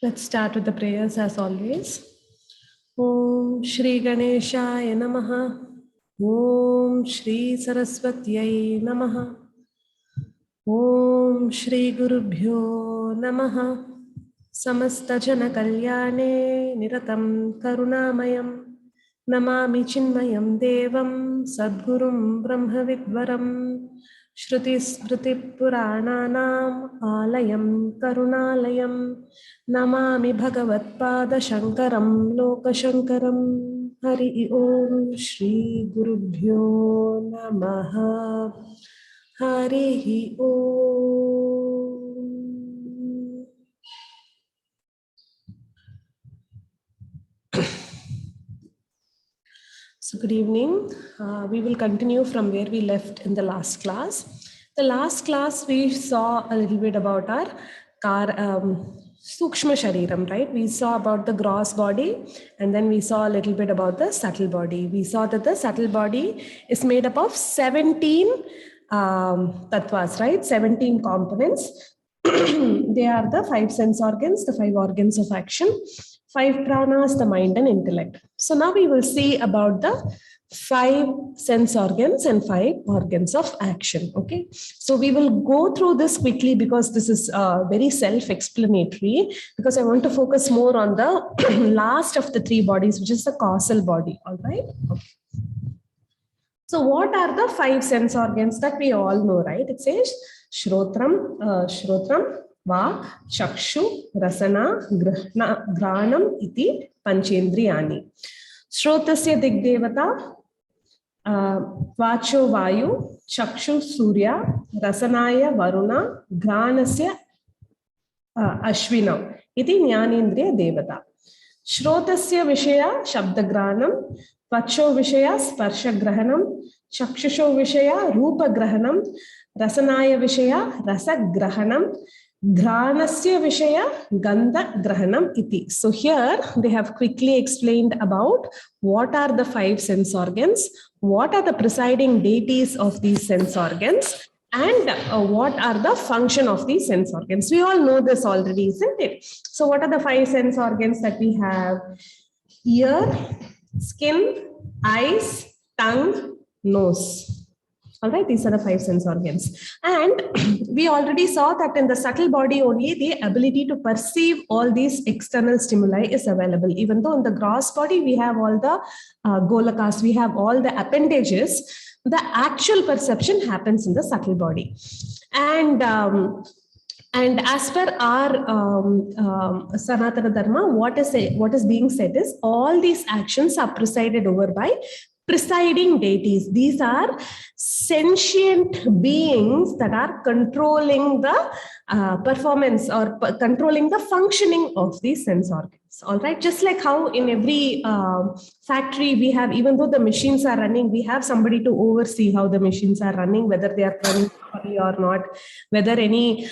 Let's start with the prayers as always. Om Shri Ganeshaya Namaha. Om Shri Saraswatyai Namaha. Om Shri Gurubhyo Namaha. Samasta Jana Kalyane Niratam Karunamayam. Namami Chinmayam Devam Sadgurum Brahmavidvaram. Shruti Smriti Purananam Alayam Karunalayam. Namami Bhagavatpada Shankaram Lokashankaram. Hari Om Shri Gurubhyo Namaha. Hari Om. So good evening. We will continue from where we left in the last class. The last class we saw a little bit about our Sukshma Shariram, right? We saw about the gross body and then we saw a little bit about the subtle body. We saw that the subtle body is made up of 17 tattvas, right? 17 components. They are the 5 sense organs, the 5 organs of action, 5 pranas, the mind and intellect. So now we will see about the 5 sense organs and 5 organs of action. Okay, so we will go through this quickly because this is very self-explanatory, because I want to focus more on the last of the 3 bodies, which is the causal body. All right. Okay. So what are the 5 sense organs that we all know, right? It says Shrotram, Vak, Chakshu, Rasana, Granam, Iti, Panchendriyani. Shrotasya Digdevata, Vacho Vayu, Chakshu Surya, Rasanaya Varuna, Granasya Ashvina, Iti Jnanendriya Devata. Shrotasya Vishaya Shabdagranam, Vacho Vishaya Sparshagrahanam, Chakshusho Vishaya Rupa Grahanam, Rasanaya Vishaya Rasa Grahanam, Granasya Vishaya Gandha Grahanam Iti. So here they have quickly explained about what are the 5 sense organs, what are the presiding deities of these sense organs, and what are the function of these sense organs. We all know this already, isn't it? So what are the 5 sense organs that we have? Ear, skin, eyes, tongue, nose. All right, these are the 5 sense organs. And we already saw that in the subtle body only, the ability to perceive all these external stimuli is available. Even though in the gross body, we have all the golakas, we have all the appendages, the actual perception happens in the subtle body. And as per our Sanatana Dharma, what is being said is all these actions are presided over by presiding deities. These are sentient beings that are controlling the performance or controlling the functioning of these sense organs. All right, just like how in every factory we have, even though the machines are running, we have somebody to oversee how the machines are running, whether they are running properly or not, whether any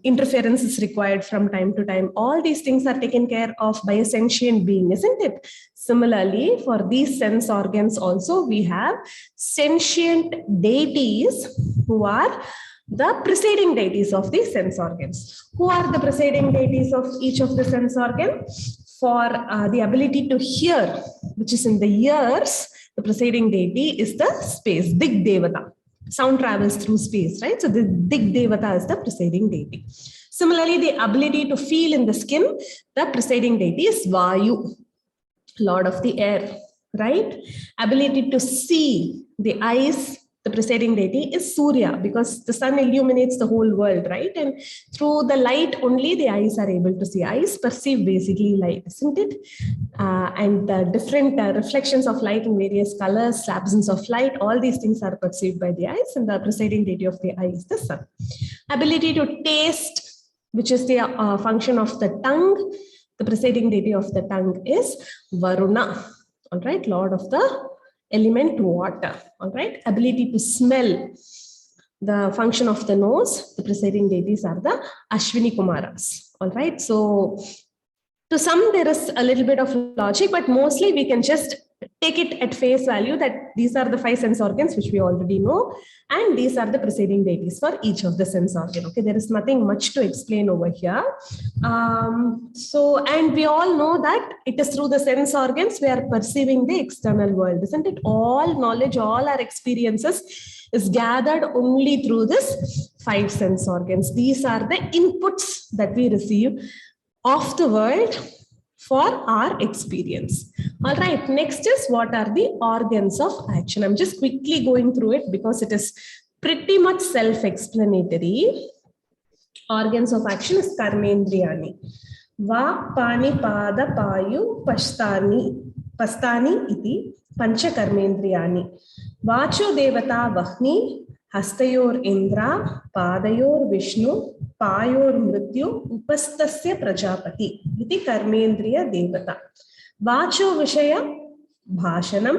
interference is required from time to time. All these things are taken care of by a sentient being, isn't it? Similarly, for these sense organs also, we have sentient deities who are the presiding deities of these sense organs. Who are the presiding deities of each of the sense organs? For the ability to hear, which is in the ears, the presiding deity is the space, Dig Devata. Sound travels through space, right? So the Dig Devata is the presiding deity. Similarly, the ability to feel in the skin, the presiding deity is Vayu, Lord of the air, right? Ability to see, the eyes, the presiding deity is Surya, because the sun illuminates the whole world, right? And through the light only the eyes are able to see. Eyes perceive basically light, isn't it? And the different reflections of light in various colors, absence of light, all these things are perceived by the eyes, and the presiding deity of the eye is the sun. Ability to taste, which is the function of the tongue. The presiding deity of the tongue is Varuna, all right, lord of the element water, all right. Ability to smell, the function of the nose, the presiding deities are the Ashwini Kumaras, all right. So to some there is a little bit of logic, but mostly we can just take it at face value that these are the 5 sense organs which we already know, and these are the presiding deities for each of the sense organ. Okay, there is nothing much to explain over here. And we all know that it is through the sense organs we are perceiving the external world, isn't it? All knowledge, all our experiences is gathered only through this 5 sense organs. These are the inputs that we receive of the world for our experience. All right, next is what are the organs of action. I'm just quickly going through it because it is pretty much self-explanatory. Organs of action is Karmendriyani. Vak, Pani, Pada, Payu, Pastani iti Pancha Karmendriyani. Vacho Devata Vahni, Hastayor Indra, Padayor Vishnu, Payor Mrityu, Upastasya Prajapati iti Karmendriya Devata. Vacho Vishaya Bhashanam,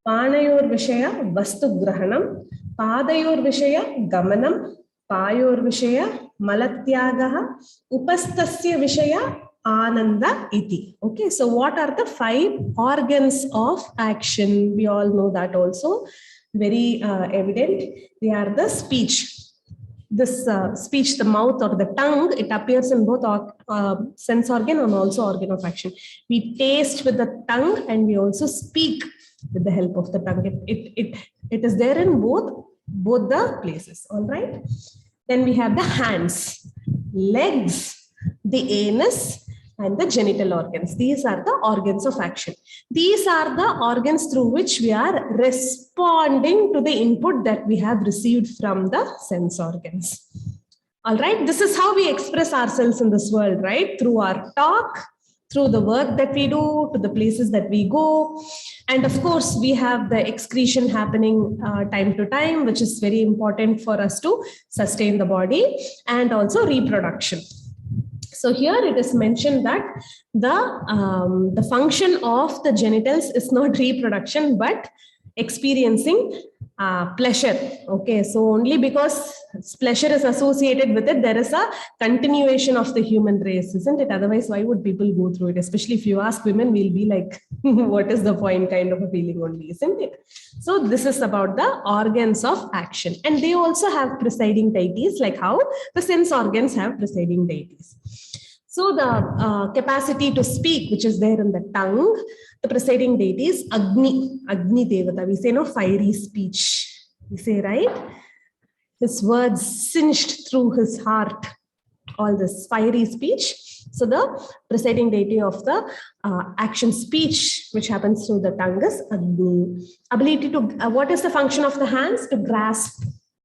Panayor Vishaya Vastu Grahanam, Padayor Vishaya Gamanam, Payor Vishaya Malatyagaha, Upastasya Vishaya Ananda iti. Okay, so what are the 5 organs of action? We all know that also. Very evident. They are the speech. This speech, the mouth or the tongue, it appears in both sense organ and also organ of action. We taste with the tongue and we also speak with the help of the tongue. It is there in both the places. All right. Then we have the hands, legs, the anus, and the genital organs. These are the organs of action. These are the organs through which we are responding to the input that we have received from the sense organs. All right, this is how we express ourselves in this world, right? Through our talk, through the work that we do, to the places that we go. And of course, we have the excretion happening time to time, which is very important for us to sustain the body, and also reproduction. So here it is mentioned that the function of the genitals is not reproduction, but experiencing pleasure. Okay, so only because pleasure is associated with it, there is a continuation of the human race, isn't it? Otherwise, why would people go through it? Especially if you ask women, we'll be like, what is the point kind of a feeling only, isn't it? So this is about the organs of action. And they also have presiding deities, like how the sense organs have presiding deities. So the capacity to speak, which is there in the tongue, the presiding deity is Agni Devata. We say no fiery speech. We say, right? His words singed through his heart, all this fiery speech. So the presiding deity of the action speech, which happens through the tongue, is Agni. Ability to, what is the function of the hands? To grasp,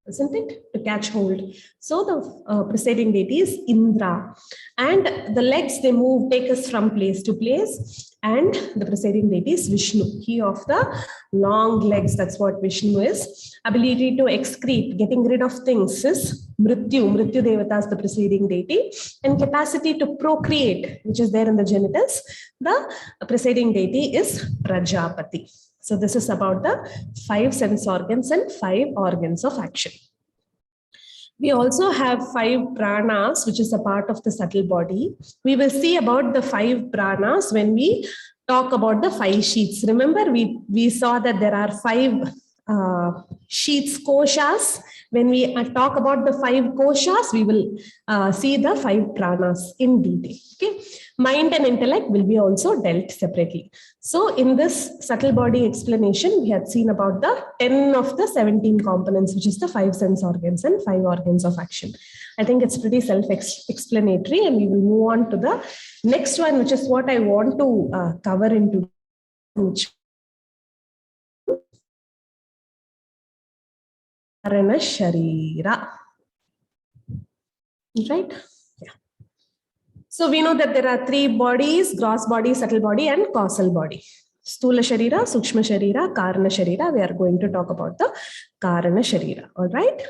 isn't it? To catch hold. So the presiding deity is Indra. And the legs, they move, take us from place to place. And the presiding deity is Vishnu. He of the long legs, that's what Vishnu is. Ability to excrete, getting rid of things, is Mrityu. Mrityu Devata is the presiding deity. And capacity to procreate, which is there in the genitals, the presiding deity is Prajapati. So this is about the 5 sense organs and 5 organs of action. We also have 5 pranas, which is a part of the subtle body. We will see about the 5 pranas when we talk about the 5 sheaths. Remember, we saw that there are 5 sheaths, koshas. When we talk about the 5 koshas, we will see the 5 pranas in detail. Okay, mind and intellect will be also dealt separately. So in this subtle body explanation, we had seen about the 10 of the 17 components, which is the 5 sense organs and 5 organs of action. I think it's pretty self-explanatory, and we will move on to the next one, which is what I want to cover into. Karana Sharira. Right? Yeah. So we know that there are 3 bodies: gross body, subtle body, and causal body. Stula Sharira, Sukshma Sharira, Karana Sharira. We are going to talk about the Karana Sharira. All right?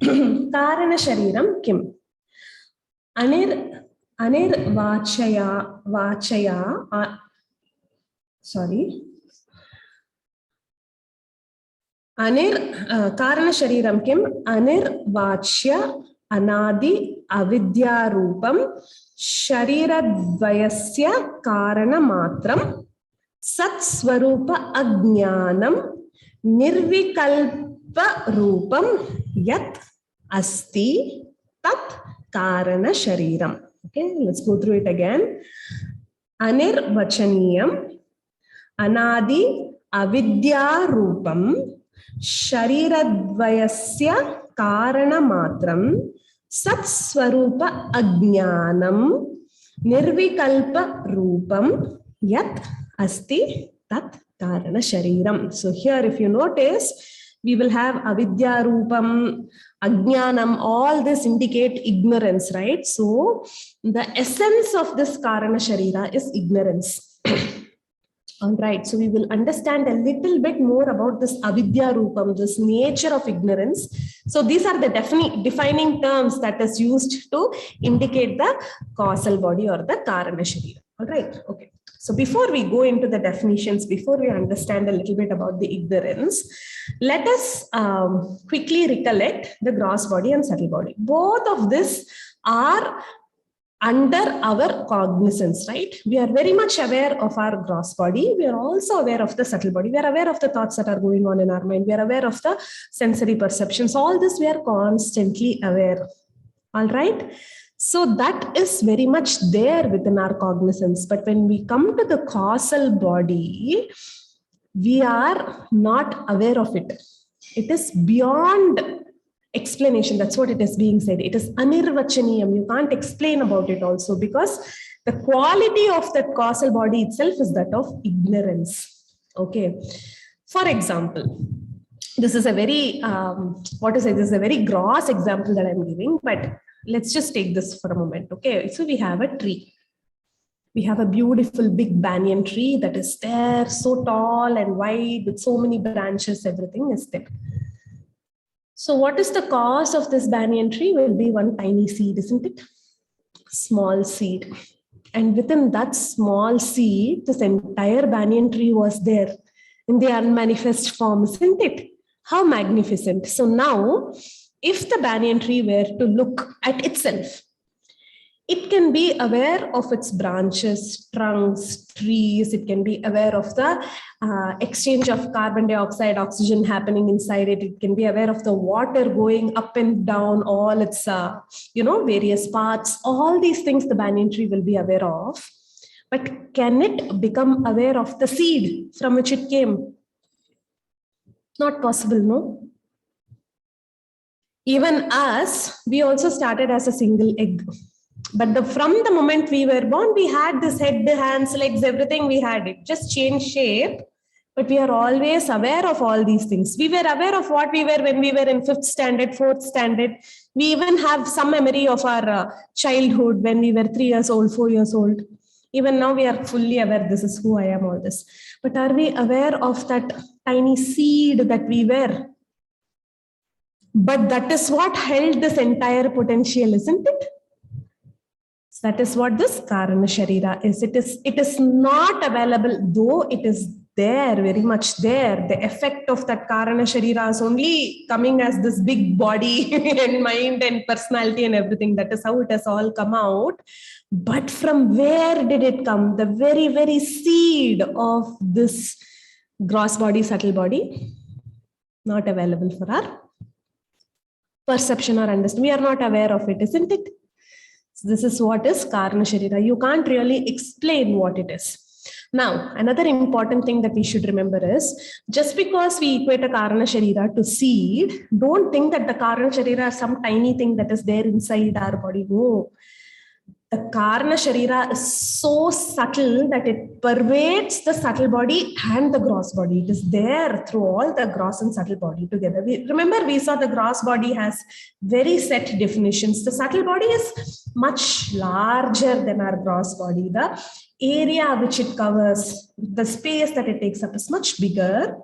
Karana Shariram Kim. कारण शरीरम किम अनिर्वाच्य अनादि अविद्यारूपम शरीरद्वयस्य कारणमात्रं सत्स्वरूप अज्ञानम निर्विकल्प रूपम यत् अस्ति तत् कारण शरीरम. Okay, let's go through it again. Anirvachaniyam anadi avidya-rupam sharirad-dvayasya karana-matram sat-swarupa ajnanam nirvikalpa-rupam yat asti tat karana shariram. So here if you notice, we will have avidya-rupam, ajnanam, all this indicate ignorance, right? So the essence of this karana sharira is ignorance. All right, so we will understand a little bit more about this avidya rupam, this nature of ignorance. So these are the defining terms that is used to indicate the causal body or the karana sharira. All right, okay. So before we go into the definitions, before we understand a little bit about the ignorance, let us quickly recollect the gross body and subtle body. Both of this are under our cognizance, right? We are very much aware of our gross body. We are also aware of the subtle body. We are aware of the thoughts that are going on in our mind. We are aware of the sensory perceptions. All this we are constantly aware. All right. So that is very much there within our cognizance. But when we come to the causal body, we are not aware of it. It is beyond explanation. That's what it is being said. It is anirvachaniyam. You can't explain about it also, because the quality of that causal body itself is that of ignorance. Okay. For example, this is a very, this is a very gross example that I'm giving, but let's just take this for a moment. Okay. So we have a tree. We have a beautiful big banyan tree that is there, so tall and wide with so many branches, everything is there. So what is the cause of this banyan tree? Will be one tiny seed, isn't it? Small seed. And within that small seed, this entire banyan tree was there in the unmanifest form, isn't it? How magnificent. So now, if the banyan tree were to look at itself, it can be aware of its branches, trunks, trees. It can be aware of the exchange of carbon dioxide, oxygen happening inside it. It can be aware of the water going up and down, all its, various parts. All these things the banyan tree will be aware of. But can it become aware of the seed from which it came? Not possible, no? Even us, we also started as a single egg. But from the moment we were born, we had this head, hands, legs, everything we had. It just changed shape. But we are always aware of all these things. We were aware of what we were when we were in 5th standard, 4th standard. We even have some memory of our childhood when we were 3 years old, 4 years old. Even now we are fully aware, this is who I am, all this. But are we aware of that tiny seed that we were? But that is what held this entire potential, isn't it? That is what this karana sharira is. It is not available, though it is there, very much there. The effect of that karana sharira is only coming as this big body and mind and personality and everything. That is how it has all come out. But from where did it come? The very, very seed of this gross body, subtle body, not available for our perception or understanding. We are not aware of it, isn't it? So this is what is karana sharira. You can't really explain what it is. Now, another important thing that we should remember is, just because we equate a karana sharira to seed, don't think that the karana sharira is some tiny thing that is there inside our body. No. The karana sharira is so subtle that it pervades the subtle body and the gross body. It is there through all the gross and subtle body together. Remember, we saw the gross body has very set definitions. The subtle body is much larger than our gross body. The area which it covers, the space that it takes up is much bigger.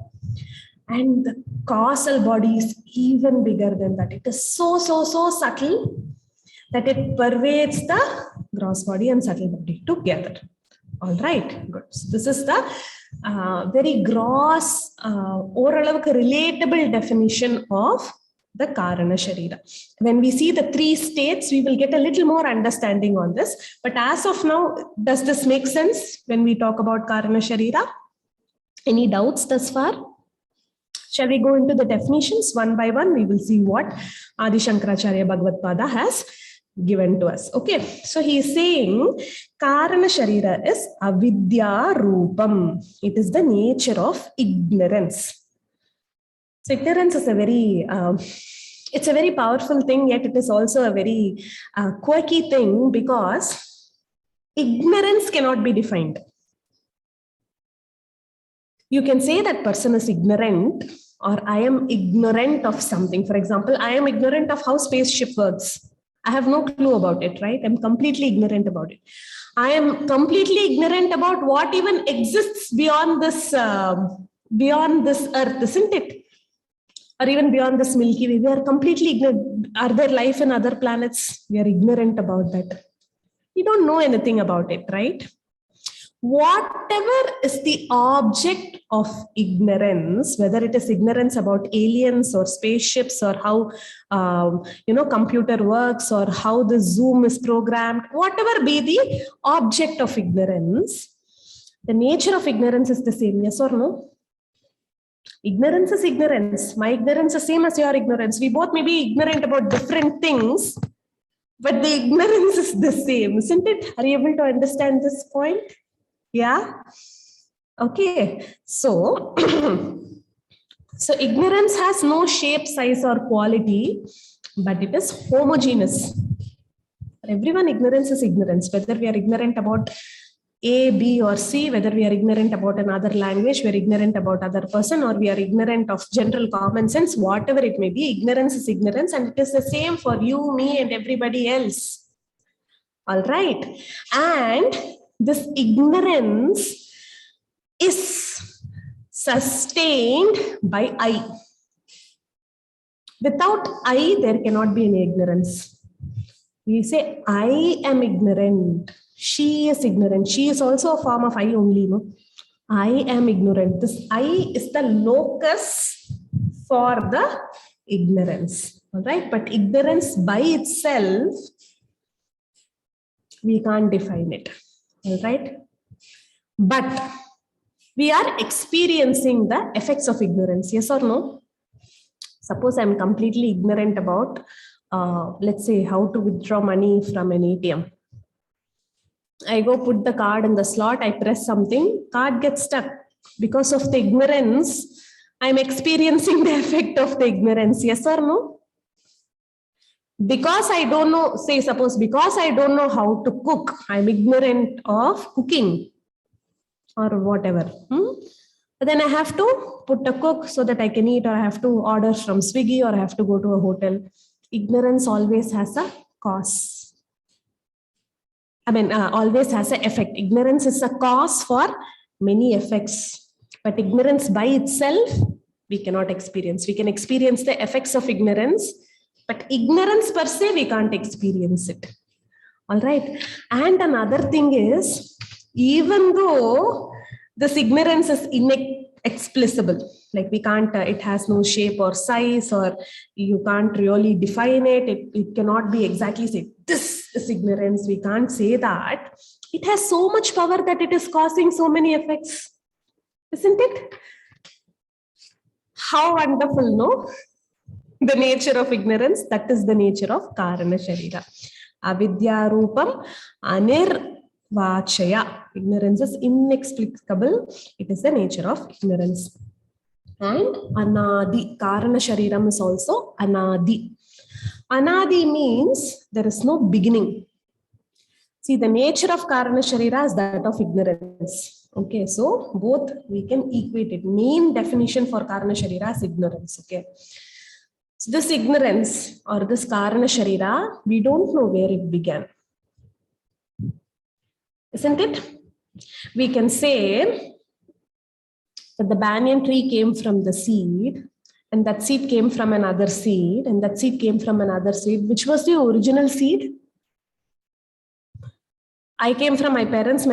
And the causal body is even bigger than that. It is so subtle that it pervades the gross body and subtle body together. All right, good. So this is the very gross, relatable definition of the Karana Sharira. When we see the three states, we will get a little more understanding on this. But as of now, does this make sense when we talk about Karana Sharira? Any doubts thus far? Shall we go into the definitions one by one? We will see what Adi Shankaracharya Bhagavad Pada has given to us. Okay, so he is saying Karana Sharira is avidya rupam. It is the nature of ignorance. So ignorance is a very, it's a very powerful thing, yet it is also a very quirky thing, because ignorance cannot be defined. You can say that person is ignorant, or I am ignorant of something. For example, I am ignorant of how spaceship works. I have no clue about it, right? I'm completely ignorant about it. I am completely ignorant about what even exists beyond this earth, isn't it? Or even beyond this Milky Way. We are completely ignorant. Are there life in other planets? We are ignorant about that. We don't know anything about it, right? Whatever is the object of ignorance, whether it is ignorance about aliens or spaceships or how computer works or how the Zoom is programmed, whatever be the object of ignorance, the nature of ignorance is the same, yes or no? Ignorance is ignorance. My ignorance is same as your ignorance. We both may be ignorant about different things, but the ignorance is the same, isn't it? Are you able to understand this point? Yeah. Okay. So, so ignorance has no shape, size, or quality, but it is homogeneous. For everyone, ignorance is ignorance. Whether we are ignorant about A, B, or C, whether we are ignorant about another language, we are ignorant about other person, or we are ignorant of general common sense, whatever it may be, ignorance is ignorance, and it is the same for you, me, and everybody else. All right. And this ignorance is sustained by I. Without I, there cannot be any ignorance. We say, I am ignorant. She is ignorant. She is also a form of I only, no? I am ignorant. This I is the locus for the ignorance. All right. But ignorance by itself, we can't define it. All right. But we are experiencing the effects of ignorance. Yes or no? Suppose I'm completely ignorant about, let's say, how to withdraw money from an ATM. I go put the card in the slot, I press something, card gets stuck. Because of the ignorance, I'm experiencing the effect of the ignorance. Yes or no? Because I don't know, say suppose because I don't know how to cook, I'm ignorant of cooking or whatever. But then I have to put a cook so that I can eat, or I have to order from Swiggy, or I have to go to a hotel. Ignorance always has a cause. Always has an effect. Ignorance is a cause for many effects. But ignorance by itself, we cannot experience. We can experience the effects of ignorance, but ignorance per se, we can't experience it. All right. And another thing is, even though this ignorance is inexplicable, like we can't, it has no shape or size, or you can't really define it. It cannot be exactly said, this is ignorance. We can't say that. It has so much power that it is causing so many effects. Isn't it? How wonderful, no? The nature of ignorance, that is the nature of Karana Sharira. Avidya Rupam Anirvachaya. Ignorance is inexplicable. It is the nature of ignorance. And Anadi. Karana Shariram is also Anadi. Anadi means there is no beginning. See, the nature of Karana Sharira is that of ignorance. Okay, so both we can equate it. Main definition for Karana Sharira is ignorance. Okay. So this ignorance or this Karana Sharira, we don't know where it began. Isn't it? We can say that the banyan tree came from the seed, And that seed came from another seed, and that seed came from another seed. Which was the original seed? I came from my parents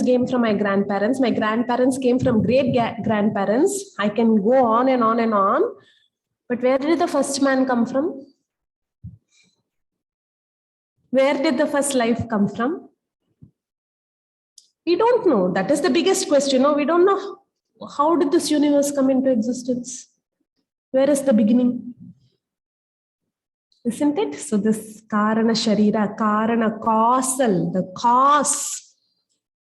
came from my grandparents came from great-grandparents. I can go on and on and on. But where did the first man come from? Where did the first life come from? We don't know. That is the biggest question. No, we don't know. How did this universe come into existence? Where is the beginning? Isn't it? So this Karana Sharira, Karana causal, the cause.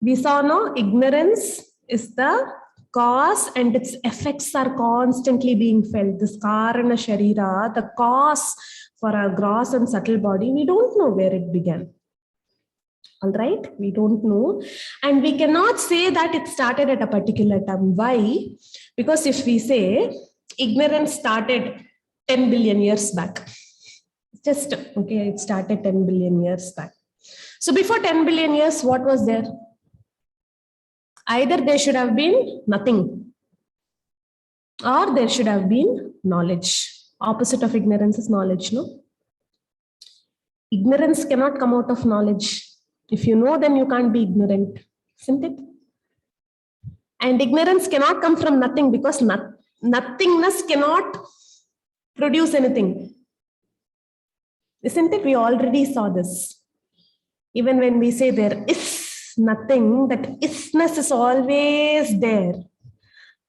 We saw, no? Ignorance is the cause and its effects are constantly being felt. This Karana Sharira, the cause for our gross and subtle body, we don't know where it began. All right, we don't know. And we cannot say that it started at a particular time. Why? Because if we say ignorance started 10 billion years back, just, okay, it started 10 billion years back. So before 10 billion years, what was there? Either there should have been nothing, or there should have been knowledge. Opposite of ignorance is knowledge, no? Ignorance cannot come out of knowledge. If you know, then you can't be ignorant, isn't it? And ignorance cannot come from nothing, because nothingness cannot produce anything. Isn't it? We already saw this. Even when we say there is nothing, that isness is always there.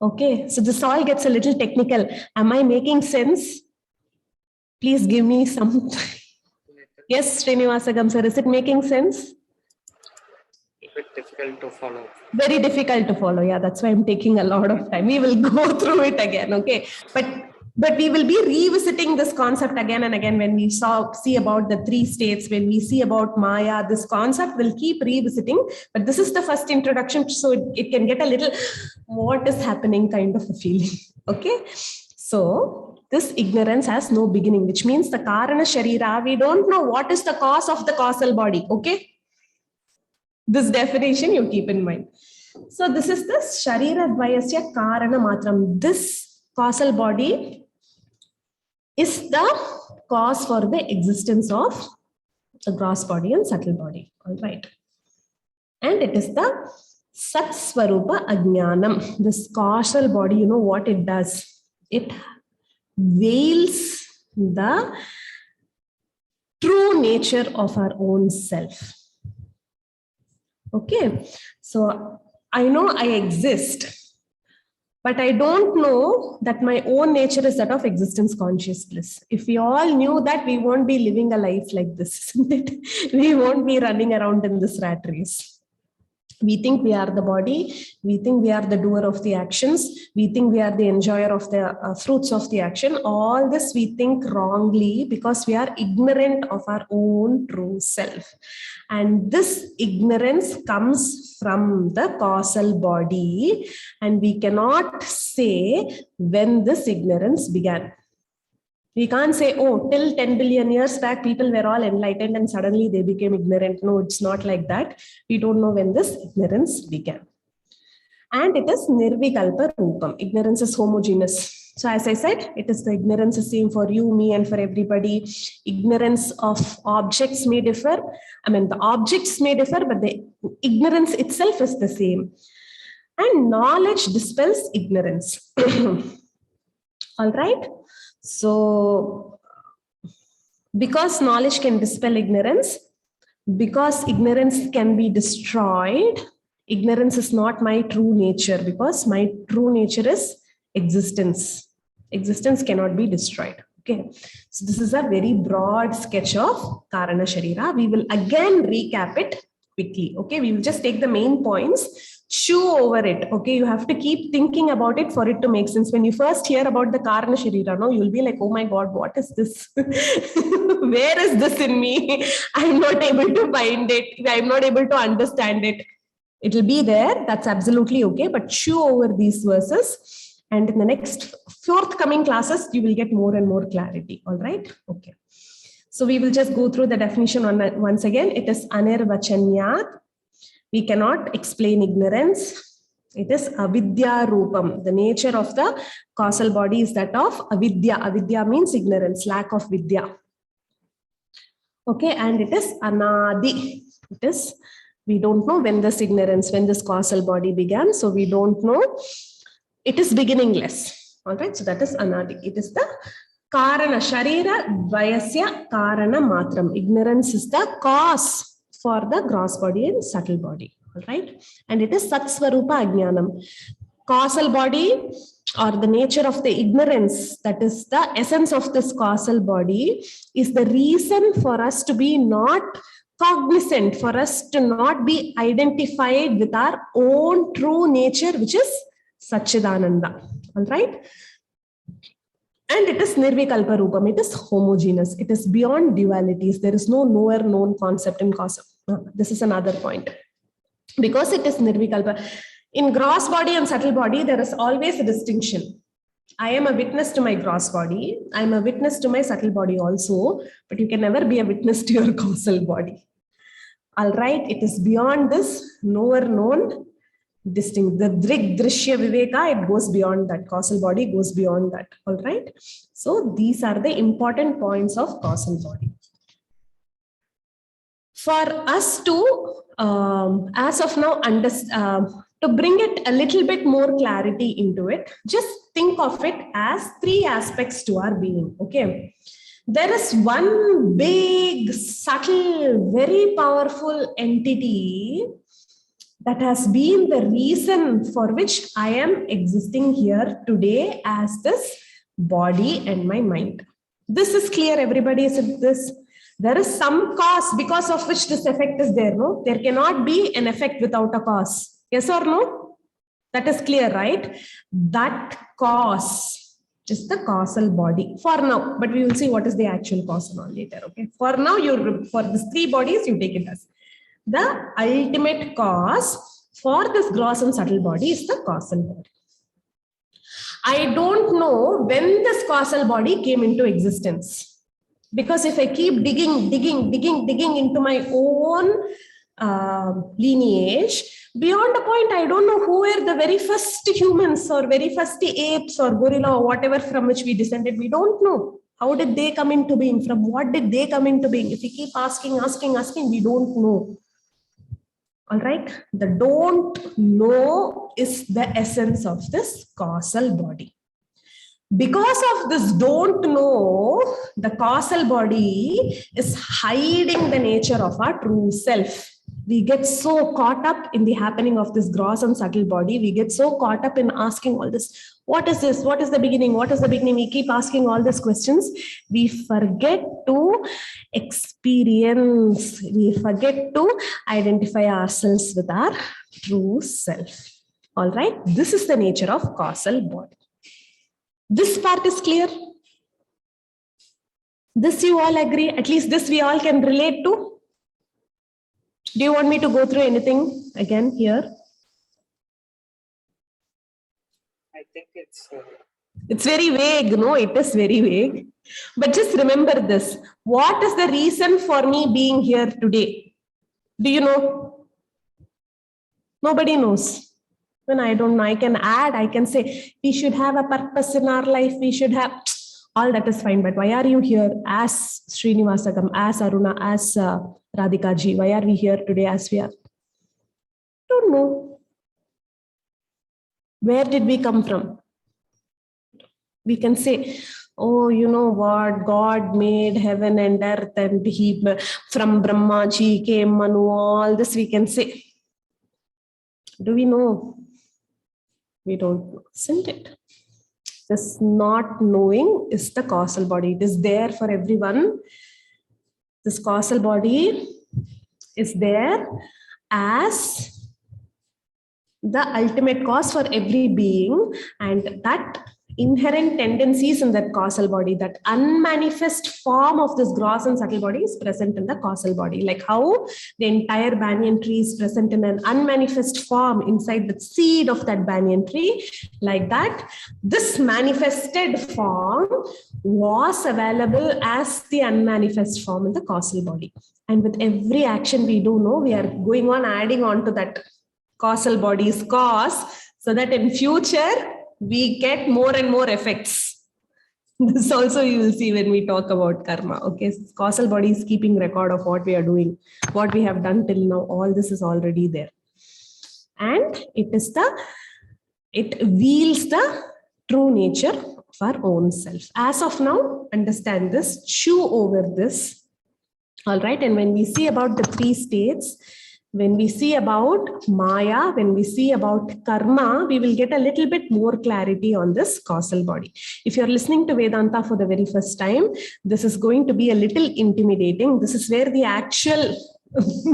Okay, so this all gets a little technical. Am I making sense? Please give me some. Yes, Srinivasagam sir, is it making sense? A bit difficult to follow. Very difficult to follow. Yeah, that's why I'm taking a lot of time. We will go through it again. Okay, but we will be revisiting this concept again and again when we see about the three states, when we see about Maya. This concept will keep revisiting. But this is the first introduction, so it can get a little what is happening kind of a feeling. Okay, so this ignorance has no beginning, which means the Karana Sharira, we don't know what is the cause of the causal body. Okay. This definition you keep in mind. So this is the Sharira Dvayasya Karana Matram. This causal body is the cause for the existence of the gross body and subtle body. All right. And it is the Sat Swarupa Ajnanam. This causal body, you know what it does? It veils the true nature of our own self. Okay, so I know I exist, but I don't know that my own nature is that of existence conscious bliss. If we all knew that, we won't be living a life like this, isn't it? We won't be running around in this rat race. We think we are the body, we think we are the doer of the actions, we think we are the enjoyer of the fruits of the action. All this we think wrongly because we are ignorant of our own true self. And this ignorance comes from the causal body, and we cannot say when this ignorance began. We can't say, oh, till 10 billion years back, people were all enlightened and suddenly they became ignorant. No, it's not like that. We don't know when this ignorance began. And it is Nirvikalpa Rupam. Ignorance is homogeneous. So as I said, it is the ignorance is same for you, me, and for everybody. Ignorance of objects may differ. I mean, the objects may differ, but the ignorance itself is the same. And knowledge dispels ignorance. All right. So, because knowledge can dispel ignorance, because ignorance can be destroyed, ignorance is not my true nature, because my true nature is existence. Existence cannot be destroyed. Okay, so this is a very broad sketch of Karana Sharira. We will again recap it quickly. Okay, we will just take the main points. Chew over it. Okay, you have to keep thinking about it for it to make sense. When you first hear about the Karana Sharira, no, you'll be like, oh my God, what is this? Where is this in me? I'm not able to find it. I'm not able to understand it. It will be there. That's absolutely okay. But chew over these verses. And in the next forthcoming classes, you will get more and more clarity. All right. Okay. So we will just go through the definition once again. It is Anirvachanyat. We cannot explain ignorance. It is avidya rupam. The nature of the causal body is that of avidya. Avidya means ignorance, lack of vidya. Okay, and it is anadi. It is, we don't know when this ignorance, when this causal body began. So we don't know. It is beginningless. All right, so that is anadi. It is the karana, sharira dvayasya karana matram. Ignorance is the cause for the gross body and subtle body. All right, and it is satsvarupa ajnanam. Causal body or the nature of the ignorance, that is the essence of this causal body, is the reason for us to be not cognizant, for us to not be identified with our own true nature, which is Satchidananda. All right. And it is Nirvikalpa Rupam. It is homogeneous. It is beyond dualities. There is no knower known concept in causal. This is another point. Because it is Nirvikalpa. In gross body and subtle body, there is always a distinction. I am a witness to my gross body. I am a witness to my subtle body also. But you can never be a witness to your causal body. All right. It is beyond this knower known distinct. The Drig Drishya Viveka, it goes beyond that. Causal body goes beyond that. All right. So these are the important points of causal body. For us to, as of now, to bring it a little bit more clarity into it, just think of it as three aspects to our being. Okay. There is one big, subtle, very powerful entity that has been the reason for which I am existing here today as this body and my mind. This is clear, everybody. Is it this? There is some cause because of which this effect is there, no? There cannot be an effect without a cause. Yes or no? That is clear, right? That cause is the causal body for now, but we will see what is the actual cause and all later. Okay. For now, for these three bodies, you take it as the ultimate cause for this gross and subtle body is the causal body. I don't know when this causal body came into existence. Because if I keep digging into my own lineage, beyond a point, I don't know who were the very first humans or very first apes or gorilla or whatever from which we descended. We don't know. How did they come into being? From what did they come into being? If we keep asking, we don't know. All right. The don't know is the essence of this causal body. Because of this don't know, the causal body is hiding the nature of our true self. We get so caught up in the happening of this gross and subtle body. We get so caught up in asking all this. What is this? What is the beginning? What is the beginning? We keep asking all these questions. We forget to experience. We forget to identify ourselves with our true self. All right. This is the nature of causal body. This part is clear. This you all agree. At least this we all can relate to. Do you want me to go through anything again here? I think it's very vague. No, it is very vague. But just remember this. What is the reason for me being here today? Do you know? Nobody knows. When I don't know, I can add, I can say, we should have a purpose in our life. We should have, all that is fine. But why are you here as Srinivasagam, as Aruna, as Radhika ji? Why are we here today as we are? Don't know. Where did we come from? We can say, oh, you know what? God made heaven and earth and he, from Brahma ji came Manu, all this we can say. Do we know? We don't know, isn't it? This not knowing is the causal body. It is there for everyone. This causal body is there as the ultimate cause for every being, and that inherent tendencies in that causal body, that unmanifest form of this gross and subtle body is present in the causal body. Like how the entire banyan tree is present in an unmanifest form inside the seed of that banyan tree, like that, this manifested form was available as the unmanifest form in the causal body. And with every action we do know, we are going on adding on to that causal bodies cause, so that in future we get more and more effects. This also you will see when we talk about karma. Okay, causal body is keeping record of what we are doing, what we have done till now. All this is already there, and it reveals the true nature of our own self. As of now, understand this, chew over this. All right, and when we see about the three states, when we see about Maya, when we see about karma, we will get a little bit more clarity on this causal body. If you're listening to Vedanta for the very first time, this is going to be a little intimidating. This is where the actual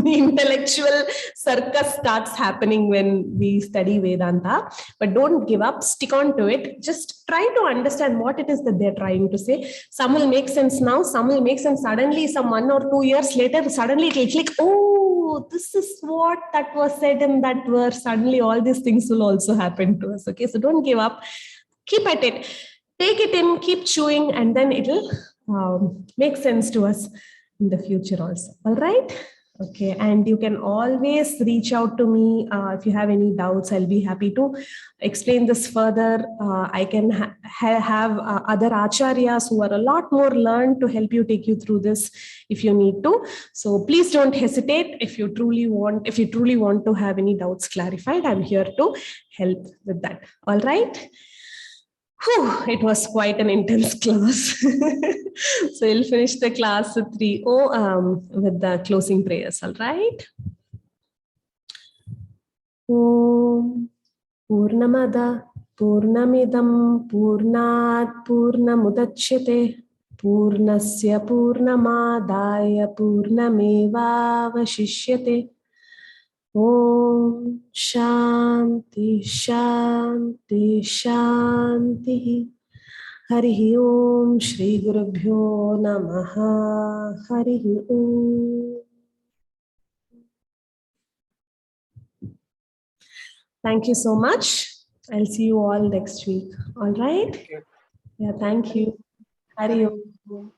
intellectual circus starts happening when we study Vedanta. But don't give up, stick on to it. Just try to understand what it is that they're trying to say. Some will make sense now, some will make sense suddenly, some 1 or 2 years later, suddenly it will click, oh, this is what that was said in that verse. Suddenly all these things will also happen to us. Okay, so don't give up, keep at it, take it in, keep chewing, and then it'll make sense to us in the future also. All right. Okay, and you can always reach out to me if you have any doubts. I'll be happy to explain this further. I can have other acharyas who are a lot more learned to help you, take you through this if you need to. So please don't hesitate. If you truly want to have any doubts clarified, I'm here to help with that. All right. Whew, it was quite an intense class. So we'll finish the class with 3:0 with the closing prayers. All right. Om Purnamada Purnamidam Purnat Purnamudachyate Purnasya Purnamadaya Purnameva Vashishyate. Om Shanti Shanti Shanti. Harihi Om Shri Gurubhyo Namaha. Harihi Om. Thank you so much. I'll see you all next week. All right? Thank you. Yeah, thank you. Hari Om.